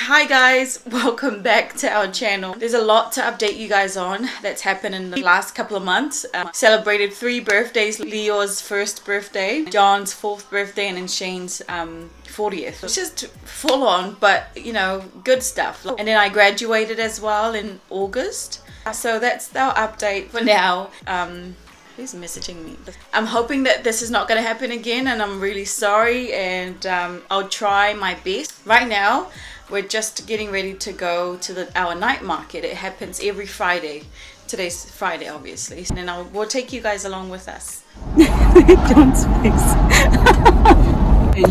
Hi guys, welcome back to our channel. There's a lot to update you guys on that's happened in the last couple of months. Celebrated 3 birthdays: Leo's first birthday, John's 4th birthday, and then Shane's 40th. It's just full on, but you know, good stuff. And then I graduated as well in August. So that's our update for now. Who's messaging me? I'm hoping that this is not going to happen again, and I'm really sorry, and I'll try my best. Right now we're just getting ready to go to our night market. It happens every Friday. Today's Friday, obviously, and then we'll take you guys along with us. John's face.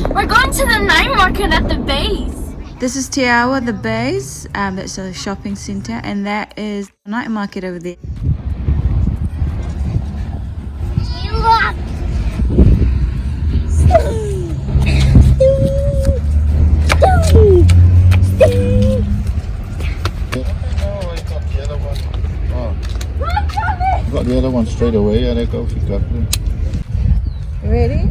We're going to the night market at the base. This is Te Awa, the base. That's a shopping center, and that is the night market over there. Look. Got the other one straight away. Yeah, there goes exactly. Ready?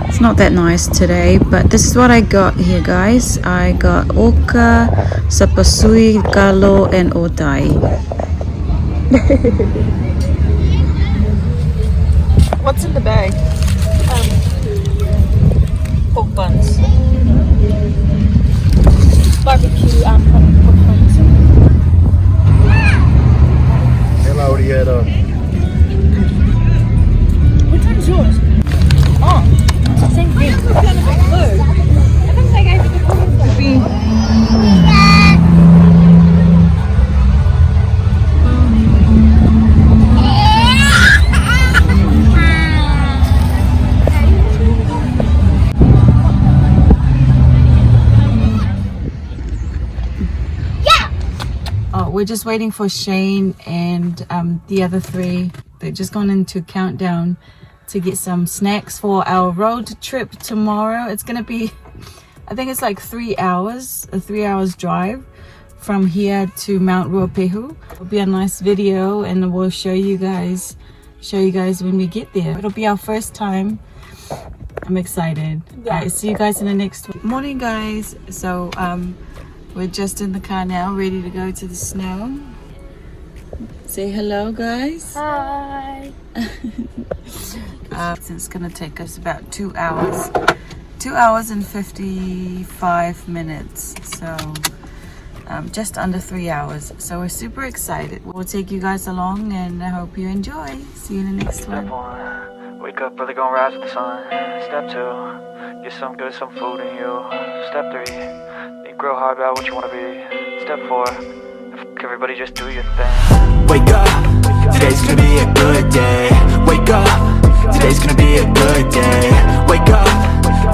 It's not that nice today, but this is what I got here, guys. I got oka, sapasui, kalo, and otai. What's in the bag? Pork buns. Barbecue pork buns. Hello, Rieta. Which one's yours? Oh, it's the same thing. We're just waiting for Shane and the other 3. They're just gone into countdown to get some snacks for our road trip tomorrow. It's gonna be, I think it's like 3 hours, a 3 hours drive from here to Mount Ruapehu. It'll be a nice video, and we'll show you guys when we get there. It'll be our first time. I'm excited. Yeah. All right, see you guys in the next one. Morning, guys. So we're just in the car now, ready to go to the snow. Say hello, guys. Hi. It's gonna take us about 2 hours. 2 hours and 55 minutes. So just under 3 hours. So we're super excited. We'll take you guys along, and I hope you enjoy. See you in the next one. Step 1, wake up early, gonna rise with the sun. Step 2, get some food in you. Step 3, think real hard about what you wanna be. Step 4, everybody just do your thing. Wake up, today's gonna be a good day. Wake up, today's gonna be a good day. Wake up,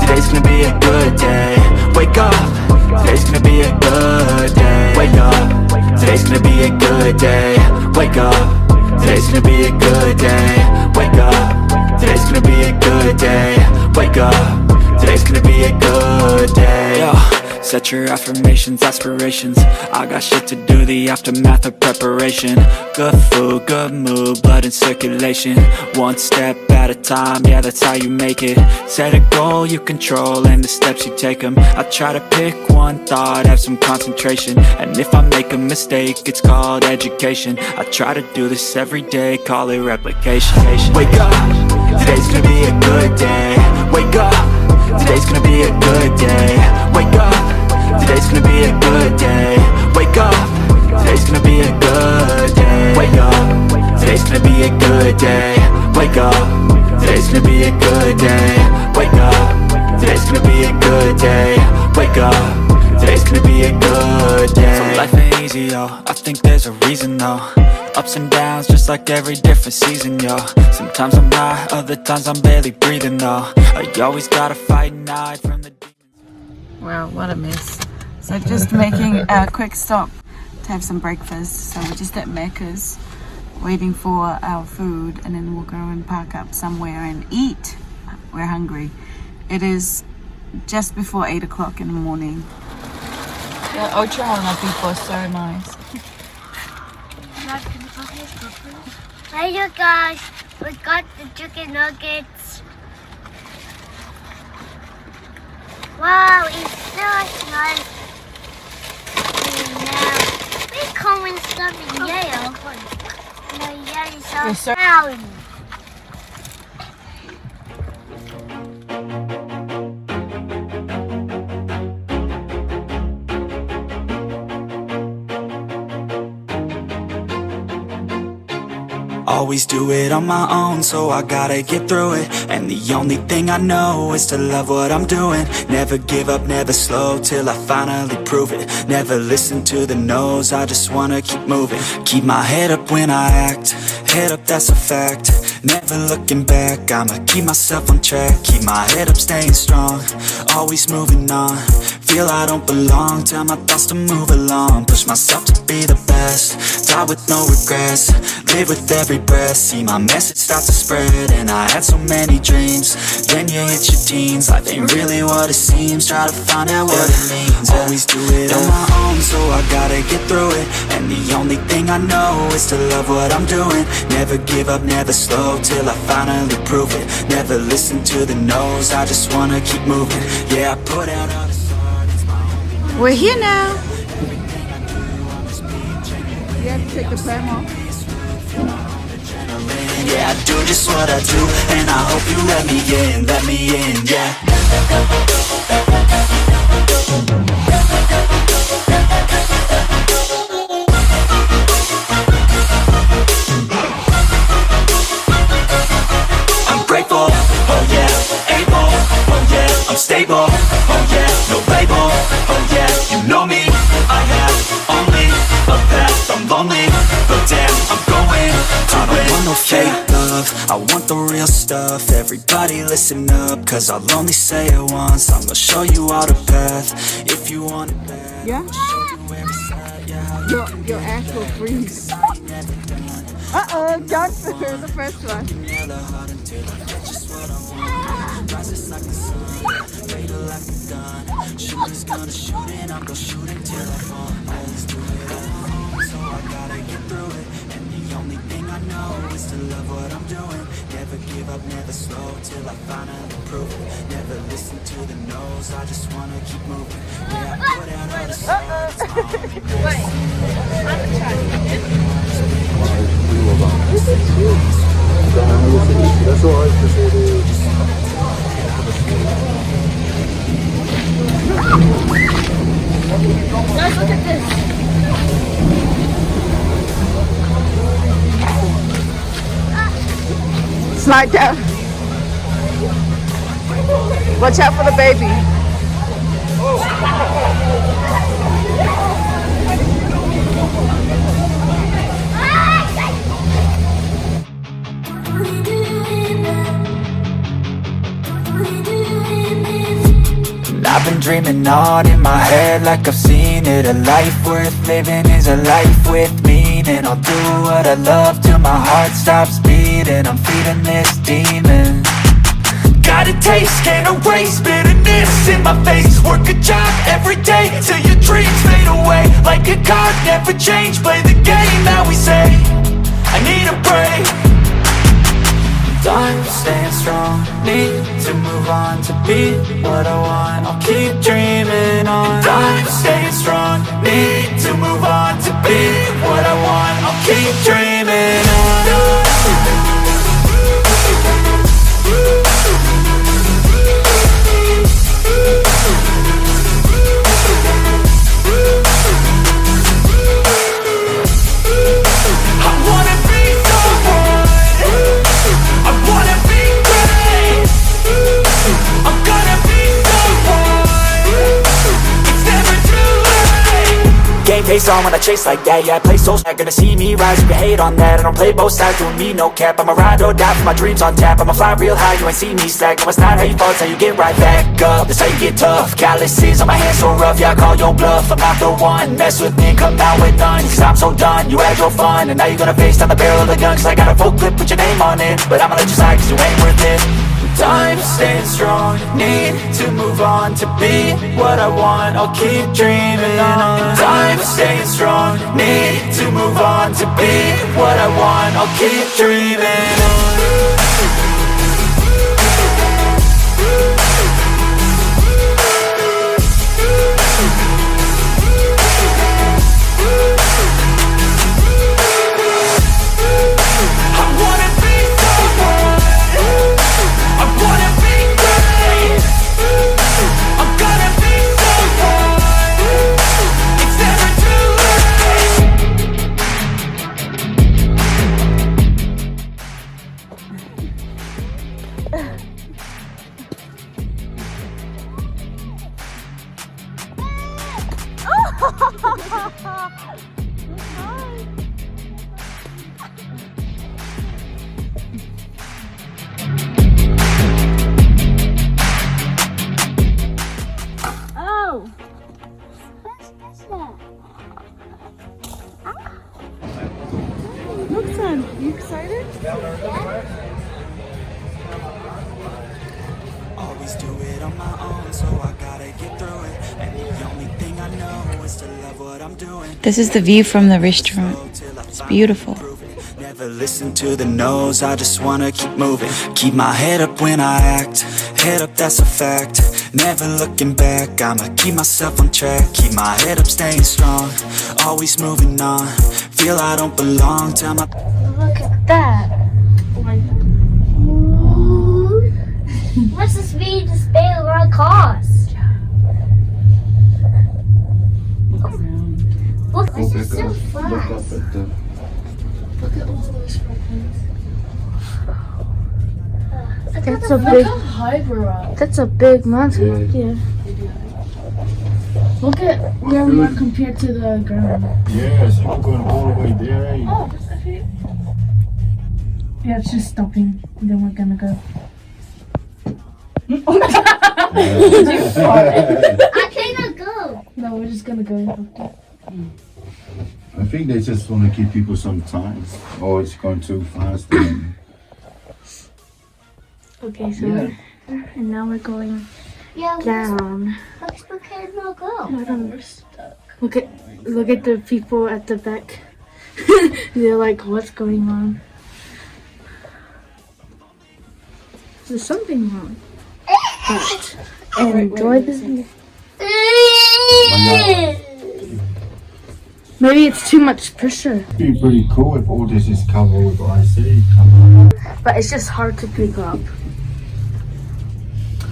today's gonna be a good day. Wake up, today's gonna be a good day. Wake up, today's gonna be a good day. Wake up, today's gonna be a good day. Wake up, today's gonna be a good day. Wake up, today's gonna be a good day. Yo. Set your affirmations, aspirations. I got shit to do, the aftermath of preparation. Good food, good mood, blood in circulation. One step at a time, yeah, that's how you make it. Set a goal you control and the steps you take them. I try to pick one thought, have some concentration. And if I make a mistake, it's called education. I try to do this every day, call it replication. Wake up, today's gonna be a good day. Wake up, today's gonna be a good day. Wake up, today's gonna be a good day. Wake up, today's gonna be a good day. Wake up, today's gonna be a good day. Wake up, today's gonna be a good day. Wake up, today's gonna be a good day. Wake up, today's gonna be a good day. So life ain't easy, yo, I think there's a reason though. Ups and downs, just like every different season, yo. Sometimes I'm high, other times I'm barely breathing, though. You always gotta fight and hide from the demons. Wow, what a mess. So just making a quick stop to have some breakfast. So we're just at Macca's waiting for our food, and then we'll go and park up somewhere and eat. We're hungry. It is just before 8 o'clock in the morning. The Ochawana people are so nice. Hi you guys, we got the chicken nuggets. Wow, it's so nice. Now, we common stuff in Yale. No, Yale is so brown. Always do it on my own, so I gotta get through it. And the only thing I know is to love what I'm doing. Never give up, never slow, till I finally prove it. Never listen to the no's, I just wanna keep moving. Keep my head up when I act, head up, that's a fact. Never looking back, I'ma keep myself on track. Keep my head up, staying strong, always moving on. Feel I don't belong, tell my thoughts to move along. Push myself to be the best, die with no regrets. Live with every breath, see my message start to spread. And I had so many dreams, then you hit your teens. Life ain't really what it seems, try to find out what it means. Always do it on my own, so I gotta get through it. And the only thing I know is to love what I'm doing. Never give up, never slow, till I finally prove it. Never listen to the no's, I just wanna keep moving. Yeah, I put out all the start, it's my only. We're here now. You have to take the pram off. Yeah, I do just what I do, and I hope you let me in, yeah. I'm grateful, oh yeah, able, oh yeah, I'm stable, oh yeah, no label, oh yeah, you know me, I have only a path, I'm lonely, but damn, I'm going to I don't want no fake love, I want the real stuff. Everybody listen up, cause I'll only say it once. I'm gonna show you all the path, if you want it bad. Yeah? Show you where it's at, yeah. Your ass will freeze. Uh-oh, don't for the first one. Rises like the sun, fatal like a gun. Shooter's gonna shoot and I'm gonna shoot until I fall. Always do it at home, so I gotta get through it. And the only thing I know is to love what I'm doing. Never give up, never slow, till I finally prove it. Never listen to the no's, I just wanna keep moving. Yeah, I put out all the stars, it's my only best. That's all right, just hold it. Guys, look at this. Slide down. Watch out for the baby. I've been dreaming on in my head like I've seen it. A life worth living is a life with meaning. I'll do what I love till my heart stops beating. I'm feeding this demon. Got a taste, can't erase bitterness in my face. Work a job every day till your dreams fade away. Like a card, never change, play the game that we say. I need a break. I'm staying strong, need to move on to be what I want. I'll keep dreaming on. I'm staying strong, need to move on to be what I want. I'll keep dreaming on. Game face on when I chase like that, yeah, I play so not gonna see me rise, you can hate on that. I don't play both sides, doing me no cap. I'm a ride or die for my dreams on tap. I'ma fly real high, you ain't see me slack. No, it's not how you fall, it's how you get right back up. That's how you get tough, calluses on my hands so rough. Yeah, I call your bluff, I'm not the one. Mess with me, come out with none, cause I'm so done. You had your fun, and now you're gonna face down the barrel of the gun. Cause I got a full clip, put your name on it, but I'ma let you slide cause you ain't worth it. I'm staying strong, need to move on to be what I want. I'll keep dreaming on. I'm staying strong, need to move on to be what I want. I'll keep dreaming on. Oh! Look, son, you excited? Always do it on my own, so I gotta get through it. And the only thing I know is to love what I'm doing. This is the view from the restaurant. It's beautiful. Never listen to the no's, I just wanna keep moving. Keep my head up when I act, head up, that's a fact. Never looking back, I'ma keep myself on track. Keep my head up, staying strong, always moving on. Feel I don't belong, tell my... Look at that. What's the speed to stay of our cars? Look, this is so fast. Look at all those fragments. That's a big. Look how high we're up. That's a big mountain. Yeah. Look at where we are compared to the ground. Yes, you can go all the way there. Eh? Oh, okay. Yeah, it's just stopping. And then we're gonna go. I cannot go. No, we're just gonna go. I think they just want to give people some time. Oh, it's going too fast. And Okay, so Yeah. and now we're going down. We cannot go. We're stuck. Look at the people at the back. They're like, what's going on? There's something wrong. But enjoy this. Maybe it's too much pressure. it'd be pretty cool if all this is covered with ice. Come on. But it's just hard to pick up.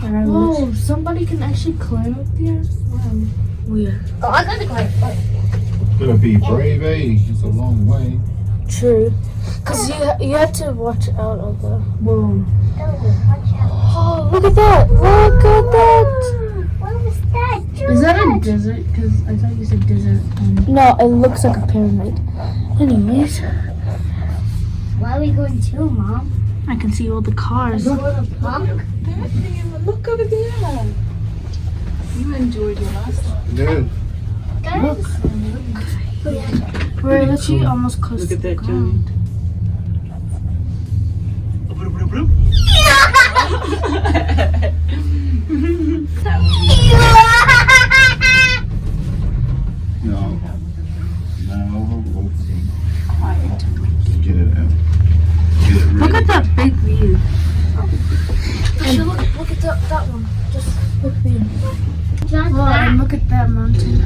Whoa, somebody can actually climb up there? Wow. Weird. Oh, I gotta climb. Gotta be brave, eh? It's a long way. True. Because you have to watch out of the... Whoa. Oh, look at that! Look at that! What was that? Is that a desert? Because I thought you said desert. No, it looks like a pyramid. Anyways. Where are we going to, Mom? I can see all the cars. Look over there. You enjoyed your last one. Yeah. Guys. We're literally almost close to the ground. No. Get it out. Get it Look ready. at that big view. And look at that one. Just look there. Oh, And look at that mountain.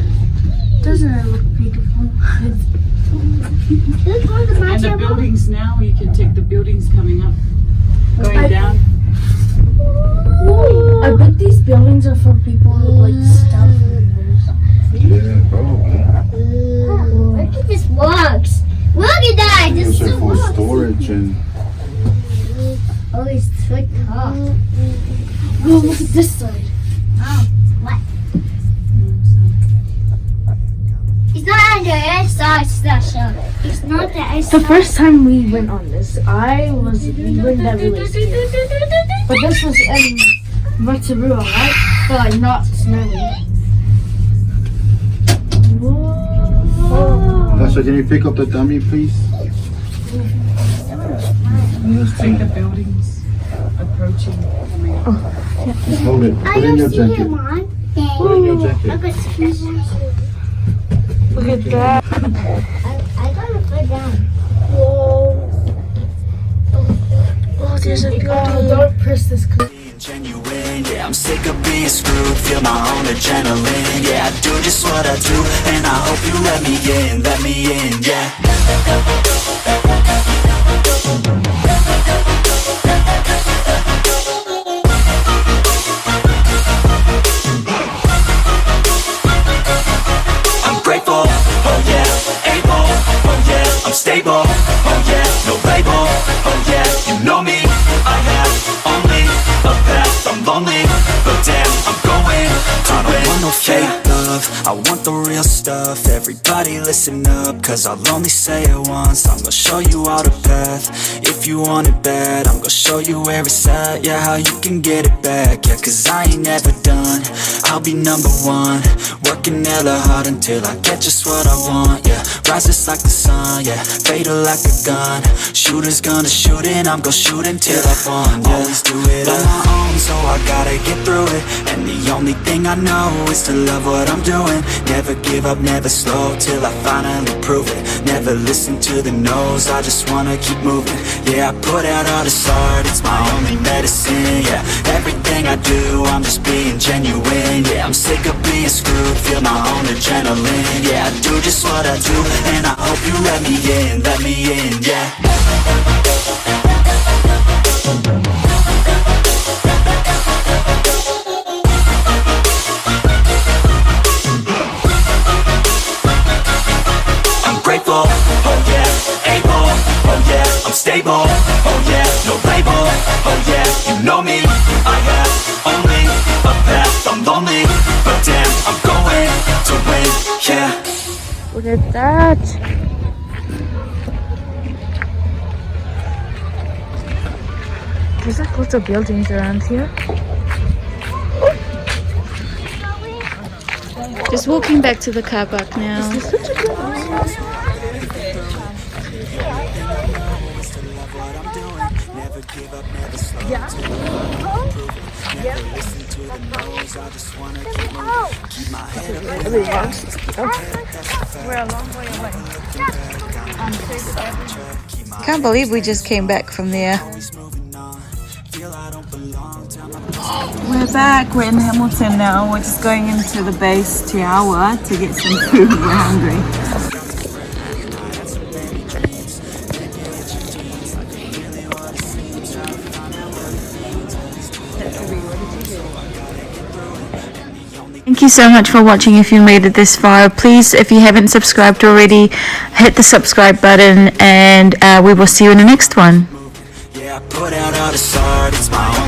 doesn't it look beautiful? And the buildings now, you can take the buildings coming up, going down. I bet these buildings are for people like staff members. Yeah, probably. Look at this works. Look at that. This Also is for storage and Oh, it's so tough. Whoa, look at this side. What? It's not on the outside station. It's not the outside. The first time we went on this, we weren't that really scared. But this was in Rotorua, right? But like not snowy. Whoa. Tasha, can you pick up the dummy, please? You see the buildings approaching, coming up. Just hold it. I Put in don't your see him jacket. on. Put in your jacket. Look at his Look at that. I gotta put down. Whoa. Oh, there's a building. Don't press this. Being genuine, yeah, I'm sick of being screwed. Feel my own adrenaline, yeah, I do just what I do, and I hope you let me in, yeah. I'm grateful, oh yeah, able, oh yeah, I'm stable, oh yeah, no label, oh yeah, you know me, I have only a path, I'm lonely, but damn, I'm going to win. I don't want no fake love, love, I want the real stuff. Everybody listen up, cause I'll only say it once. I'm gonna show you all the path. If you want it bad, I'm gonna show you where it's at. Yeah, how you can get it back. Yeah, cause I ain't never done. I'll be number one, working hella hard until I get just what I want. Yeah, rises like the sun, yeah, fatal like a gun. Shooters gonna shoot and I'm gonna shoot until I won. Yeah, always do it on my own, so I gotta get through it. And the only thing I know is to love what I'm doing. Never give up, never slow, till I finally prove it. Never listen to the no's, I just wanna keep moving. Yeah, I put out all this art, it's my only medicine. Yeah, everything I do, I'm just being genuine. Yeah, I'm sick of being screwed, feel my own adrenaline. Yeah, I do just what I do, and I hope you let me in, yeah. I'm grateful, oh yeah, able, oh yeah, I'm stable, oh yeah, no label, oh yeah, you know me, I have only a path, I'm lonely, but damn, I'm going to win, yeah. Look at that. There's like lots of buildings around here. Just walking back to the car park now. This is such a good We're a long way away. Can't believe we just came back from there. We're back. We're in Hamilton now. We're just going into the base Tiawa to get some food. We're hungry. Thank you so much for watching. If you made it this far, please, if you haven't subscribed already, hit the subscribe button, and we will see you in the next one. Yeah, I put out all this art, it's my own